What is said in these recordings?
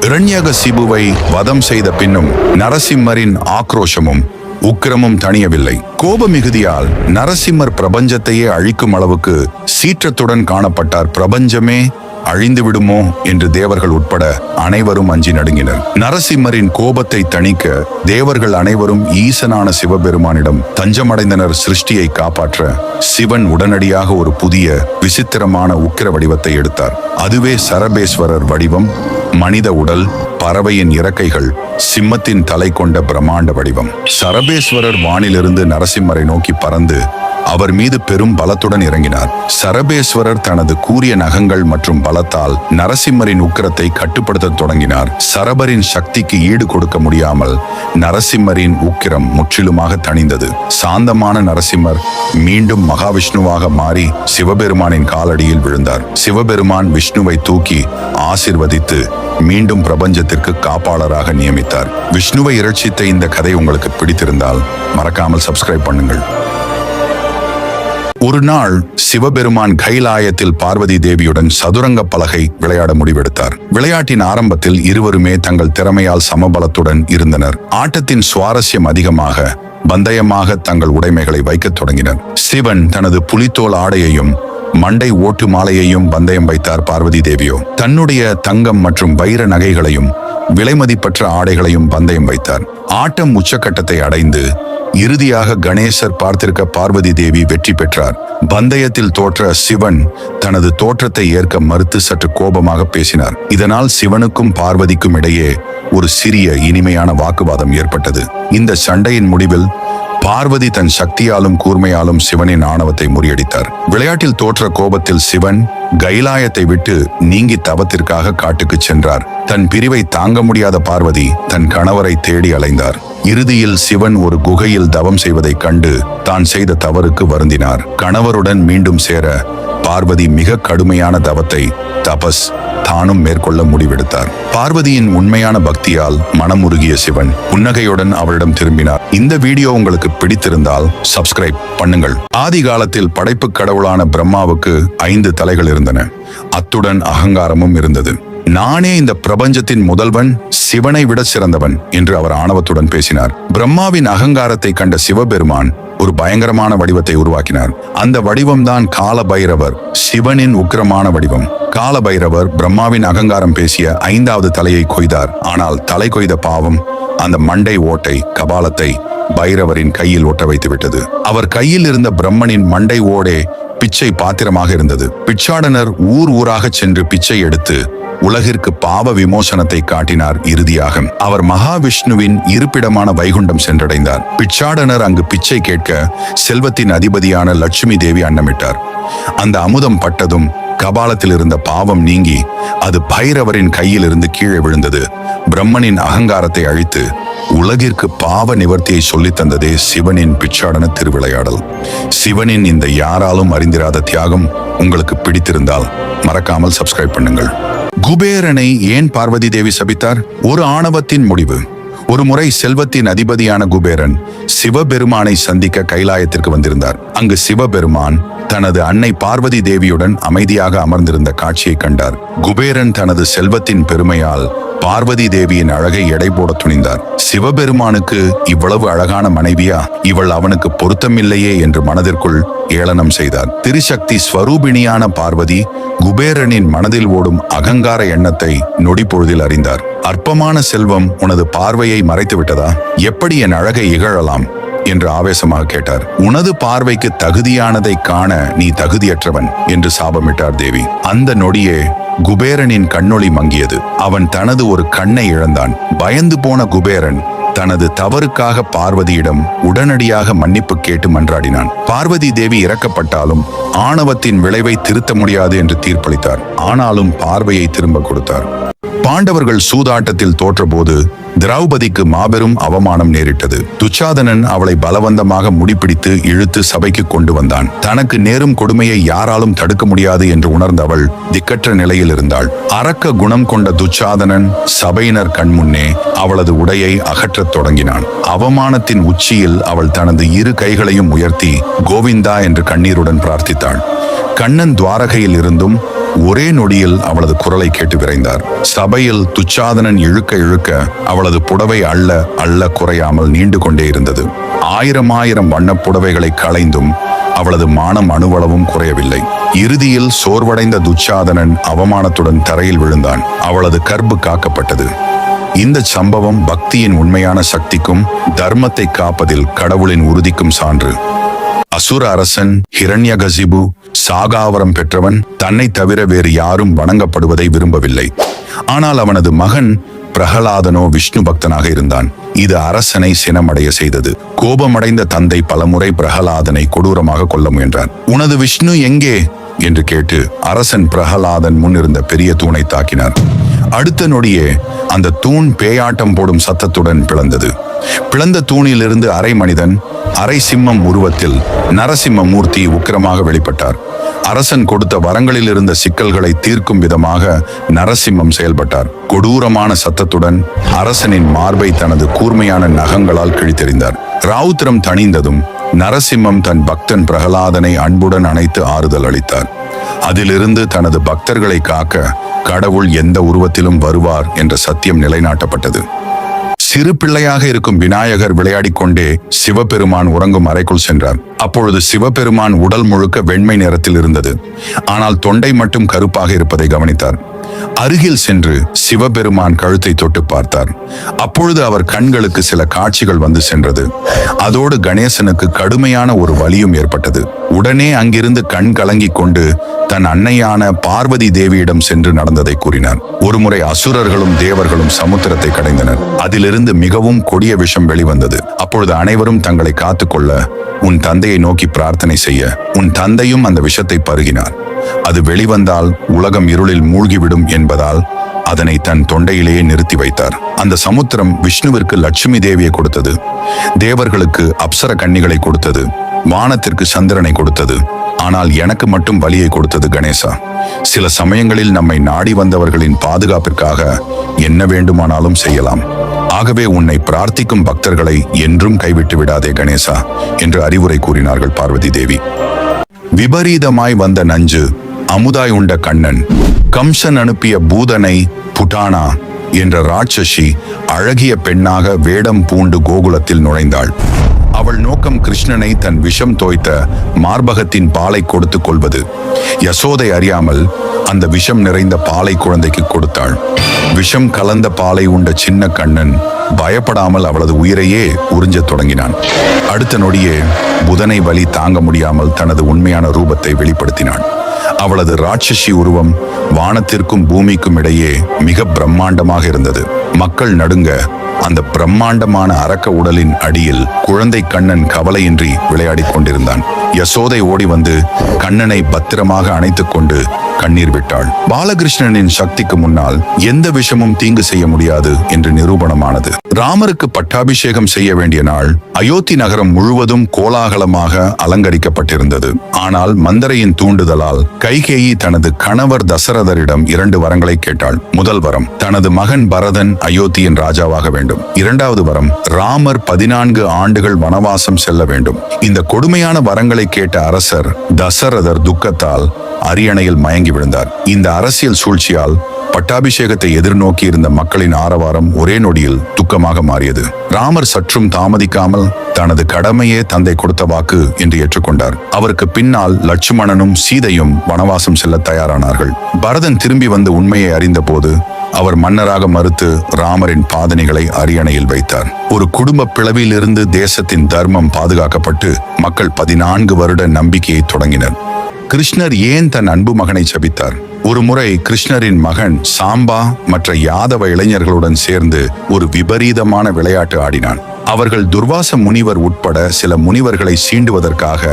இரண்யகசிபுவை வதம் செய்த பின்னும் நரசிம்மரின் ஆக்ரோஷமும் உக்கிரமும் தணியவில்லை. கோப மிகுதியால் நரசிம்மர் பிரபஞ்சத்தையே அழிக்கும் அளவுக்கு சீற்றத்துடன் காணப்பட்டார். பிரபஞ்சமே அழிந்து விடுமோ என்று தேவர்கள் உட்பட அனைவரும் அஞ்சி நடுங்கினர். நரசிம்மரின் கோபத்தை தணிக்க தேவர்கள் அனைவரும் ஈசனான சிவபெருமானிடம் தஞ்சமடைந்தனர். சிருஷ்டியை காப்பாற்ற சிவன் உடனடியாக ஒரு புதிய விசித்திரமான உக்கிர வடிவத்தை எடுத்தார். அதுவே சரபேஸ்வரர் வடிவம். மனித உடல், பறவையின் இறக்கைகள், சிம்மத்தின் தலை கொண்ட பிரம்மாண்ட வடிவம். சரபேஸ்வரர் வானிலிருந்து நரசிம்மரை நோக்கி பறந்து அவர் மீது பெரும் பலத்துடன் இறங்கினார். சரபேஸ்வரர் தனது கூரிய நகங்கள் மற்றும் பலத்தால் நரசிம்மரின் உக்கிரத்தை கட்டுப்படுத்த தொடங்கினார். சரபரின் சக்திக்கு ஈடு கொடுக்க முடியாமல் நரசிம்மரின் உக்கிரம் முற்றிலுமாக தணிந்தது. சாந்தமான நரசிம்மர் மீண்டும் மகாவிஷ்ணுவாக மாறி சிவபெருமானின் காலடியில் விழுந்தார். சிவபெருமான் விஷ்ணுவை தூக்கி ஆசிர்வதித்து மீண்டும் பிரபஞ்சத்திற்கு காப்பாளராக நியமித்தார். விஷ்ணுவை இரட்சித்த இந்த கதை உங்களுக்கு பிடித்திருந்தால் மறக்காமல் சப்ஸ்கிரைப் பண்ணுங்கள். ஒரு நாள் சிவபெருமான் கைலாயத்தில் பார்வதி தேவியுடன் சதுரங்க பலகை விளையாட முடிவெடுத்தார். விளையாட்டின் ஆரம்பத்தில் இருவருமே தங்கள் திறமையால் சமபலத்துடன் இருந்தனர். ஆட்டத்தின் சுவாரஸ்யம் அதிகமாக பந்தயமாக தங்கள் உடைமைகளை வைக்கத் தொடங்கினர். சிவன் தனது புலித்தோல் ஆடையையும் மண்டை ஓட்டு மாலையையும் பந்தயம் வைத்தார். பார்வதி தேவியோ தன்னுடைய தங்கம் மற்றும் வைர நகைகளையும் விலைமதிப்பற்ற ஆடைகளையும் பந்தயம் வைத்தார். ஆட்டம் உச்சக்கட்டத்தை அடைந்து இறுதியாக கணேசர் பார்த்திருக்க பார்வதி தேவி வெற்றி பெற்றார். பந்தயத்தில் தோற்ற சிவன் தனது தோற்றத்தை ஏற்க மறுத்து சற்று கோபமாக பேசினார். இதனால் சிவனுக்கும் பார்வதிக்கும் இடையே ஒரு சிறிய இனிமையான வாக்குவாதம் ஏற்பட்டது. இந்த சண்டையின் முடிவில் பார்வதி தன் சக்தியாலும் கூர்மையாலும் சிவனின் ஆணவத்தை முறியடித்தார். விளையாட்டில் தோற்ற கோபத்தில் சிவன் கைலாயத்தை விட்டு நீங்கி தவத்திற்காக காட்டுக்கு சென்றார். தன் பிரிவை தாங்க முடியாத பார்வதி தன் கணவரை தேடி அலைந்தார். இறுதியில் சிவன் ஒரு குகையில் தவம் செய்வதைக் கண்டு தான் செய்த தவறுக்கு வருந்தினார். கணவருடன் மீண்டும் சேர பார்வதி மிக கடுமையான தவத்தை தபஸ் தானும் மேற்கொள்ள முடிவெடுத்தார். பார்வதியின் உண்மையான பக்தியால் மனமுருகிய சிவன் புன்னகையுடன் அவரிடம் திரும்பினார். இந்த வீடியோ உங்களுக்கு பிடித்திருந்தால் சப்ஸ்கிரைப் பண்ணுங்கள். ஆதி காலத்தில் படைப்பு கடவுளான பிரம்மாவுக்கு 5 தலைகள் இருந்தன. அத்துடன் அகங்காரமும் இருந்தது. நானே இந்த பிரபஞ்சத்தின் முதல்வன், சிவனை விட சிறந்தவன் என்று அவர் ஆணவத்துடன் பேசினார். பிரம்மாவின் அகங்காரத்தை கண்ட சிவபெருமான் ஒரு பயங்கரமான வடிவத்தை உருவாக்கினார். அந்த வடிவம்தான் கால பைரவர், சிவனின் உக்கிரமான வடிவம். கால பைரவர் பிரம்மாவின் அகங்காரம் பேசிய 5வது தலையை கொய்தார். ஆனால் தலை கொய்த பாவம் அந்த மண்டை ஓட்டை கபாலத்தை பைரவரின் கையில் ஒட்ட வைத்து விட்டது. அவர் கையில் இருந்த பிரம்மனின் மண்டை ஓடே பிச்சை பாத்திரமாக இருந்தது. பிச்சாடனர் ஊர் ஊராக சென்று பிச்சை எடுத்து உலகிற்கு பாவ விமோசனத்தை காட்டினார். இறுதியாக அவர் மகாவிஷ்ணுவின் இருப்பிடமான வைகுண்டம் சென்றடைந்தார். பிச்சாடனர் அங்கு பிச்சை கேட்க செல்வத்தின் அதிபதியான லட்சுமி தேவி அன்னமிட்டார். அந்த அமுதம் பட்டதும் கபாலத்தில் இருந்த பாவம் நீங்கி அது பைரவரின் கையில் இருந்து கீழே விழுந்தது. பிரம்மனின் அகங்காரத்தை அழித்து உலகிற்கு பாவ நிவர்த்தியை சொல்லித் தந்ததே சிவனின் பிச்சாடன திருவிளையாடல். சிவனின் இந்த யாராலும் அறிந்திராத தியாகம் உங்களுக்கு பிடித்திருந்தால் மறக்காமல் சப்ஸ்கிரைப் பண்ணுங்கள். குபேரனை ஏன் பார்வதி தேவி சபித்தார்? ஒரு ஆணவத்தின் முடிவு. ஒரு முறை செல்வத்தின் அதிபதியான குபேரன் சிவபெருமானை சந்திக்க கைலாயத்திற்கு வந்திருந்தார். அங்கு சிவபெருமான் தனது அன்னை பார்வதி தேவியுடன் அமைதியாக அமர்ந்திருந்த காட்சியை கண்டார். குபேரன் தனது செல்வத்தின் பெருமையால் பார்வதி தேவியின் அழகை எடை போட துணிந்தார். சிவபெருமானுக்கு இவ்வளவு அழகான மனைவியா, இவள் அவனுக்கு பொருத்தமில்லையே என்று மனதிற்குள் ஏளனம் செய்தார். திரிசக்தி ஸ்வரூபிணியான பார்வதி குபேரனின் மனதில் ஓடும் அகங்கார எண்ணத்தை நொடி பொழுதில் அறிந்தார். அற்பமான செல்வம் உனது பார்வையை மறைத்து விட்டதா? எப்படி என் அழகை இகழலாம் என்று ஆவேசமாக கேட்டார். உனது பார்வைக்கு தகுதியானதை காண நீ தகுதியற்றவன் என்று சாபமிட்டார் தேவி. அந்த நொடியே குபேரனின் கண்ணொளி மங்கியது. அவன் தனது ஒரு கண்ணை இழந்தான். பயந்து போன குபேரன் தனது தவறுக்காக பார்வதியிடம் உடனடியாக மன்னிப்பு கேட்டு மன்றாடினான். பார்வதி தேவி இறக்கப்பட்டாலும் ஆணவத்தின் விளைவை திருத்த முடியாது என்று தீர்ப்பளித்தார். ஆனாலும் பார்வையை திரும்ப கொடுத்தார். பாண்டவர்கள் சூதாட்டத்தில் தோற்றபோது திரௌபதிக்கு மாபெரும் அவமானம் நேரிட்டது. துச்சாதனன் அவளை பலவந்தமாக முடிப்பிடித்து இழுத்து சபைக்கு கொண்டு வந்தான். தனக்கு நேரும் கொடுமையை யாராலும் தடுக்க முடியாது என்று உணர்ந்தவள் திக்கற்ற நிலையில் இருந்தாள். அரக்க குணம் கொண்ட துச்சாதனன் சபையினர் கண்முன்னே அவளது உடையை அகற்றத் தொடங்கினான். அவமானத்தின் உச்சியில் அவள் தனது 2 கைகளையும் உயர்த்தி கோவிந்தா என்று கண்ணீருடன் பிரார்த்தித்தாள். கண்ணன் துவாரகையில் இருந்தும் ஒரே நொடியில் அவளது குரலை கேட்டு விரைந்தார். சபையில் துச்சாதனன் இழுக்க இழுக்க அவளது புடவை அள்ள அள்ள குறையாமல் நீண்டு கொண்டே இருந்தது. ஆயிரம் வண்ணப் புடவைகளை களைந்தும் அவளது மானம் அணுவளவும் குறையவில்லை. இறுதியில் சோர்வடைந்த துச்சாதனன் அவமானத்துடன் தரையில் விழுந்தான். அவளது கர்ப்பு காக்கப்பட்டது. இந்த சம்பவம் பக்தியின் உண்மையான சக்திக்கும் தர்மத்தை காப்பதில் கடவுளின் உறுதிக்கும் சான்று. அசுர அரசன் ஹிரண்யகசிபு சாகாவரம் பெற்றவன், தன்னை தவிர வேறு யாரும் வணங்கப்படுவதை விரும்பவில்லை. ஆனால் அவனது மகன் பிரகலாதனோ விஷ்ணு பக்தனாக இருந்தான். இது அரசனை சினமடைய செய்தது. கோபமடைந்த தந்தை பலமுறை பிரகலாதனை கொடூரமாக கொல்ல முயன்றார். உனது விஷ்ணு எங்கே என்று கேட்டு அரசன் பிரகலாதன் முன்னிருந்த பெரிய தூணை தாக்கினார். அடுத்த நொடியே அந்த தூண் பேயாட்டம் போடும் சத்தத்துடன் பிளந்தது. பிளந்த தூணிலிருந்து அரை மனிதன் அரை சிம்மம் உருவத்தில் நரசிம்ம மூர்த்தி உக்கிரமாக வெளிப்பட்டார். அரசன் கொடுத்த வரங்களில் இருந்த சிக்கல்களை தீர்க்கும் விதமாக நரசிம்மம் செயல்பட்டார். கொடூரமான சத்தத்துடன் அரசனின் மார்பை தனது கூர்மையான நகங்களால் கிழித்தெறிந்தார். ராவுத்திரம் தணிந்ததும் நரசிம்மம் தன் பக்தன் பிரகலாதனை அன்புடன் அணைத்து ஆறுதல் அளித்தார். அதிலிருந்து தனது பக்தர்களை காக்க கடவுள் எந்த உருவத்திலும் வருவார் என்ற சத்தியம் நிலைநாட்டப்பட்டது. சிறு பிள்ளையாக இருக்கும் விநாயகர் விளையாடிக் கொண்டே சிவபெருமான் உறங்கும் அறைக்குள் சென்றார். அப்பொழுது சிவபெருமான் உடல் முழுக்க வெண்மை நிறத்தில் இருந்தது. ஆனால் தொண்டை மட்டும் கருப்பாக இருப்பதை கவனித்தார். அருகில் சென்று சிவபெருமான் கழுத்தை தொட்டு பார்த்தார். அப்பொழுது அவர் கண்களுக்கு சில காட்சிகள் வந்து சென்றது. அதோடு கணேசனுக்கு கடுமையான ஒரு வலியும் ஏற்பட்டது. உடனே அங்கிருந்து கண் கலங்கிக் கொண்டு தன் அன்னையான பார்வதி தேவியிடம் சென்று நடந்ததை கூறினார். ஒருமுறை அசுரர்களும் தேவர்களும் சமுத்திரத்தை கடைந்தனர். அதிலிருந்து மிகவும் கொடிய விஷம் வெளிவந்தது. அப்பொழுது அனைவரும் தங்களை காத்துக்கொள்ள உன் தந்தையை நோக்கி பிரார்த்தனை செய்ய உன் தந்தையும் அந்த விஷத்தை பருகினார். அது வெளிவந்தால் உலகம் இருளில் மூழ்கிவிடும் என்பதால் அதனை தன் தொண்டையிலேயே நிறுத்தி வைத்தார். அந்த சமுத்திரம் விஷ்ணுவிற்கு லட்சுமி தேவியை கொடுத்தது, தேவர்களுக்கு அப்சர கன்னிகளை கொடுத்தது, வானத்திற்கு சந்திரனை கொடுத்தது. ஆனால் எனக்கு மட்டும் வலியை கொடுத்தது கணேசா. சில சமயங்களில் நம்மை நாடி வந்தவர்களின் பாதுகாப்பிற்காக என்ன வேண்டுமானாலும் செய்யலாம். ஆகவே உன்னை பிரார்த்திக்கும் பக்தர்களை என்றும் கைவிட்டு விடாதே கணேசா என்று அறிவுரை கூறினார்கள் பார்வதி தேவி. விபரீதமாய் வந்த நஞ்சு அமுதாய் உண்ட கண்ணன். கம்சன் அனுப்பிய பூதனை புட்டானா என்ற ராட்சசி அழகிய பெண்ணாக வேடம் பூண்டு கோகுலத்தில் நுழைந்தாள். அவள் நோக்கம் கிருஷ்ணனை தன் விஷம் தோய்த்த மார்பகத்தின் பாலை கொடுத்து கொள்வது. யசோதை அறியாமல் அந்த விஷம் நிறைந்த பாலை குழந்தைக்கு கொடுத்தாள். விஷம் கலந்த பாலை உண்ட சின்ன கண்ணன் பயப்படாமல் அவளது உயிரையே உறிஞ்சத் தொடங்கினான். அடுத்த நொடியே புதனை வலி தாங்க முடியாமல் தனது உண்மையான ரூபத்தை வெளிப்படுத்தினான். அவளது ராட்சசி உருவம் வானத்திற்கும் பூமிக்கும் இடையே மிக பிரம்மாண்டமாக இருந்தது. மக்கள் நடுங்க அந்த பிரம்மாண்டமான அரக்க உடலின் அடியில் குழந்தை கண்ணன் கவலையின்றி விளையாடிக் கொண்டிருந்தான். யசோதை ஓடி வந்து கண்ணனை பத்திரமாக அணைத்துக் கொண்டு கண்ணீர் விட்டாள். பாலகிருஷ்ணனின் சக்திக்கு முன்னால் எந்த விஷமும் தீங்கு செய்ய முடியாது என்று நிரூபணமானது. ராமருக்கு பட்டாபிஷேகம் செய்ய வேண்டிய நாள் அயோத்தி நகரம் முழுவதும் கோலாகலமாக அலங்கரிக்கப்பட்டிருந்தது. ஆனால் மந்தரையின் தூண்டுதலால் கைகேயி தனது கணவர் தசரதரிடம் 2 வரங்களை கேட்டாள். முதல் வரம், தனது மகன் பரதன் அயோத்தியின் ராஜாவாக வேண்டும். 2வது வரம், ராமர் 14 ஆண்டுகள் வனவாசம் செல்ல வேண்டும். இந்த கொடுமையான வரங்களை கேட்ட அரசர் தசரதர் துக்கத்தால் அரியணையில் மயங்கி விழுந்தார். இந்த அரசியல் சூழ்ச்சியால் பட்டாபிஷேகத்தை எதிர்நோக்கி இருந்த மக்களின் ஆரவாரம் ஒரே நொடியில் துக்கமாக மாறியது. ராமர் சற்றும் தாமதிக்காமல் தனது கடமையே தந்தை கொடுத்த வாக்கு என்று ஏற்றுக்கொண்டார். அவருக்கு பின்னால் லட்சுமணனும் சீதையும் வனவாசம் செல்ல தயாரானார்கள். பரதன் திரும்பி வந்து உண்மையை அறிந்த போது அவர் மன்னராக மறுத்து ராமரின் பாதணிகளை அரியணையில் வைத்தார். ஒரு குடும்ப பிளவிலிருந்து தேசத்தின் தர்மம் பாதுகாக்கப்பட்டு மக்கள் 14 வருட நம்பிக்கையை தொடங்கினர். கிருஷ்ணர் ஏன் தன் அன்பு மகனை சபித்தார்? ஒரு முறை கிருஷ்ணரின் மகன் சாம்பா மற்ற யாதவ இளைஞர்களுடன் சேர்ந்து ஒரு விபரீதமான விளையாட்டு ஆடினான். அவர்கள் துர்வாச முனிவர் உட்பட சில முனிவர்களை சீண்டுவதற்காக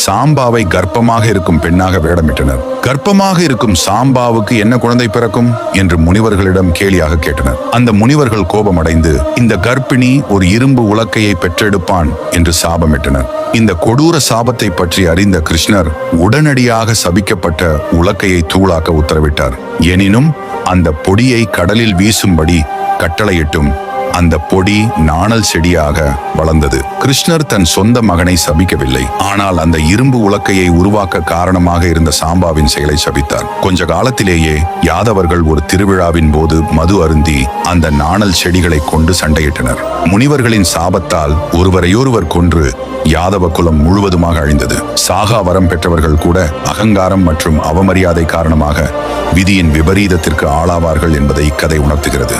சாம்பாவை கர்ப்பமாக இருக்கும் பெண்ணாக வேடமிட்டனர். கர்ப்பமாக இருக்கும் சாம்பாவுக்கு என்ன குழந்தை பிறக்கும் என்று முனிவர்களிடம் கேலியாக கேட்டனர். அந்த முனிவர்கள் கோபமடைந்து இந்த கர்ப்பிணி ஒரு இரும்பு உலக்கையை பெற்றெடுப்பான் என்று சாபமிட்டனர். இந்த கொடூர சாபத்தை பற்றி அறிந்த கிருஷ்ணர் உடனடியாக சபிக்கப்பட்ட உலக்கையை தூளாக்க உத்தரவிட்டார். எனினும் அந்த பொடியை கடலில் வீசும்படி கட்டளையிட்டும் அந்த பொடி நாணல் செடியாக வளர்ந்தது. கிருஷ்ணர் தன் சொந்த மகனை சபிக்கவில்லை, ஆனால் அந்த இரும்பு உலக்கையை உருவாக்க காரணமாக இருந்த சாம்பாவின் செயலை சபித்தார். கொஞ்ச காலத்திலேயே யாதவர்கள் ஒரு திருவிழாவின் போது மது அருந்தி அந்த நாணல் செடிகளை கொண்டு சண்டையிட்டனர். முனிவர்களின் சாபத்தால் ஒருவரையொருவர் கொன்று யாதவ குலம் முழுவதுமாக அழிந்தது. சாகா வரம் பெற்றவர்கள் கூட அகங்காரம் மற்றும் அவமரியாதை காரணமாக விதியின் விபரீதத்திற்கு ஆளாவார்கள் என்பதை இக்கதை உணர்த்துகிறது.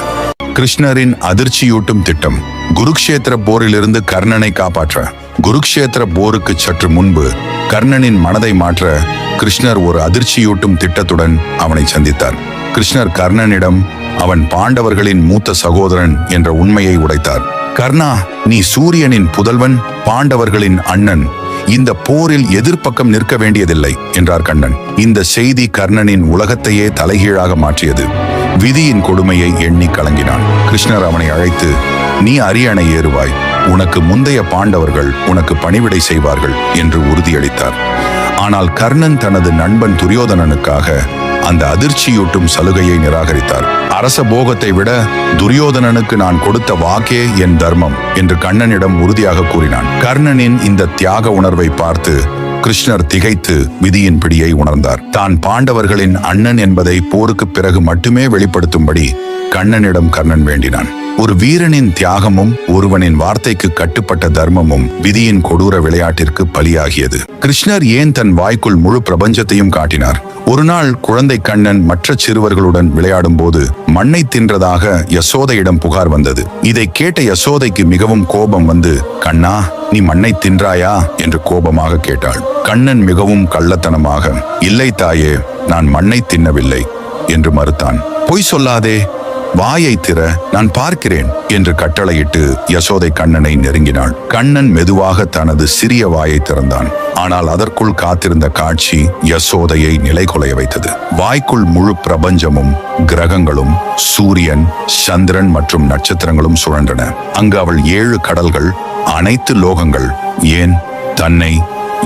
கிருஷ்ணரின் அதிர்ச்சியூட்டும் திட்டம். குருக்ஷேத்திர போரிலிருந்து கர்ணனை காப்பாற்ற. குருக்ஷேத்திர போருக்கு சற்று முன்பு கர்ணனின் மனதை மாற்ற கிருஷ்ணர் ஒரு அதிர்ச்சியூட்டும் திட்டத்துடன் அவனை சந்தித்தார். கிருஷ்ணர் கர்ணனிடம் அவன் பாண்டவர்களின் மூத்த சகோதரன் என்ற உண்மையை உடைத்தார். கர்ணா, நீ சூரியனின் புதல்வன், பாண்டவர்களின் அண்ணன். இந்த போரில் எதிர்ப்பக்கம் நிற்க வேண்டியதில்லை என்றார் கண்ணன். இந்த செய்தி கர்ணனின் உலகத்தையே தலைகீழாக மாற்றியது. விதியின் கொடுமையை எண்ணி கலங்கினான். கிருஷ்ணர் அவனை அழைத்து, நீ அரியணை ஏறுவாய், உனக்கு முந்தைய பாண்டவர்கள் உனக்கு பணிவிடை செய்வார்கள் என்று உறுதியளித்தார். ஆனால் கர்ணன் தனது நண்பன் துரியோதனனுக்காக அந்த அதிர்ச்சியூட்டும் சலுகையை நிராகரித்தார். அரச போகத்தை விட துரியோதனனுக்கு நான் கொடுத்த வாக்கே என் தர்மம் என்று கண்ணனிடம் உறுதியாக கூறினான். கர்ணனின் இந்த தியாக உணர்வை பார்த்து கிருஷ்ணர் திகைத்து விதியின் பிடியை உணர்ந்தார். தான் பாண்டவர்களின் அண்ணன் என்பதை போருக்கு பிறகு மட்டுமே வெளிப்படுத்தும்படி கண்ணனிடம் கர்ணன் வேண்டினான். ஒரு வீரனின் தியாகமும் ஒருவனின் வார்த்தைக்கு கட்டுப்பட்ட தர்மமும் விதியின் கொடூர விளையாட்டிற்கு பலியாகியது. கிருஷ்ணர் ஏன் தன் வாய்க்குள் முழு பிரபஞ்சத்தையும் காட்டினார்? ஒரு நாள் குழந்தை கண்ணன் மற்ற சிறுவர்களுடன் விளையாடும் போது மண்ணை தின்றதாக யசோதையிடம் புகார் வந்தது. இதை கேட்ட யசோதைக்கு மிகவும் கோபம் வந்து, கண்ணா, நீ மண்ணை தின்றாயா என்று கோபமாக கேட்டாள். கண்ணன் மிகவும் கள்ளத்தனமாக, இல்லை தாயே, நான் மண்ணை தின்னவில்லை என்று மறுத்தான். பொய் சொல்லாதே, வாயை திற, நான் பார்க்கிறேன் என்று கட்டளையிட்டு யசோதை கண்ணனை நெருங்கினாள். கண்ணன் மெதுவாக தனது சிறிய வாயை திறந்தான். ஆனால் அதற்குள் காத்திருந்த காட்சி யசோதையை நிலைகுலைய வைத்தது. வாய்க்குள் முழு பிரபஞ்சமும், கிரகங்களும், சூரியன், சந்திரன் மற்றும் நட்சத்திரங்களும் சுழன்றன. அங்கு அவள் 7 கடல்கள், அனைத்து லோகங்கள், ஏன் தன்னை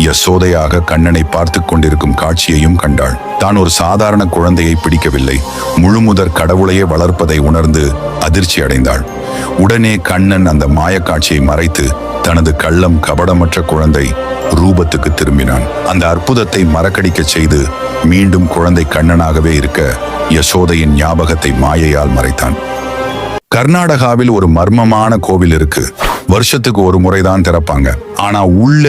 யசோதையாக கண்ணனை பார்த்து கொண்டிருக்கும் காட்சியையும் கண்டாள். தான் ஒரு சாதாரண குழந்தையை பிடிக்கவில்லை, முழுமுதற் கடவுளையே வளர்ப்பதை உணர்ந்து அதிர்ச்சி அடைந்தாள். உடனே கண்ணன் அந்த மாயக்காட்சியை மறைத்து தனது கள்ளம் கபடமற்ற குழந்தை ரூபத்துக்கு திரும்பினான். அந்த அற்புதத்தை மறக்கடிக்க செய்து மீண்டும் குழந்தை கண்ணனாகவே இருக்க யசோதையின் ஞாபகத்தை மாயையால் மறைத்தான். கர்நாடகாவில் ஒரு மர்மமான கோவில் இருக்கு. வருஷத்துக்கு ஒரு முறைதான் திறப்பாங்க. ஆனா உள்ள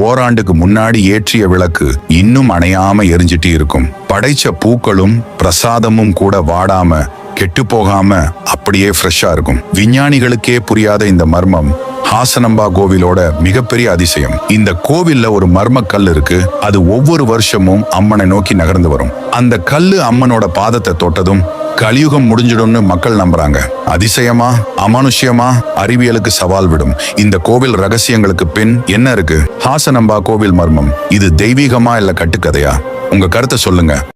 ஓராண்டுக்கு முன்னாடி ஏற்றிய விளக்கு இன்னும் அணையாம எரிஞ்சிட்டு இருக்கும். படைச்ச பூக்களும் பிரசாதமும் கூட வாடாம கெட்டு போகாம அப்படியே ஃப்ரெஷ்ஷா இருக்கும். விஞ்ஞானிகளுக்கே புரியாத இந்த மர்மம் ஹாசனம்பா கோவிலோட மிகப்பெரிய அதிசயம். இந்த கோவில்ல ஒரு மர்ம கல் இருக்கு. அது ஒவ்வொரு வருஷமும் அம்மனை நோக்கி நகர்ந்து வரும். அந்த கல்லு அம்மனோட பாதத்தை தொட்டதும் கலியுகம் முடிஞ்சிடும்னு மக்கள் நம்புறாங்க. அதிசயமா, அமானுஷ்யமா, அறிவியலுக்கு சவால் விடும் இந்த கோவில் ரகசியங்களுக்கு பின் என்ன இருக்கு? ஹாசனம்பா கோவில் மர்மம் இது தெய்வீகமா இல்ல கட்டுக்கதையா? உங்க கருத்தை சொல்லுங்க.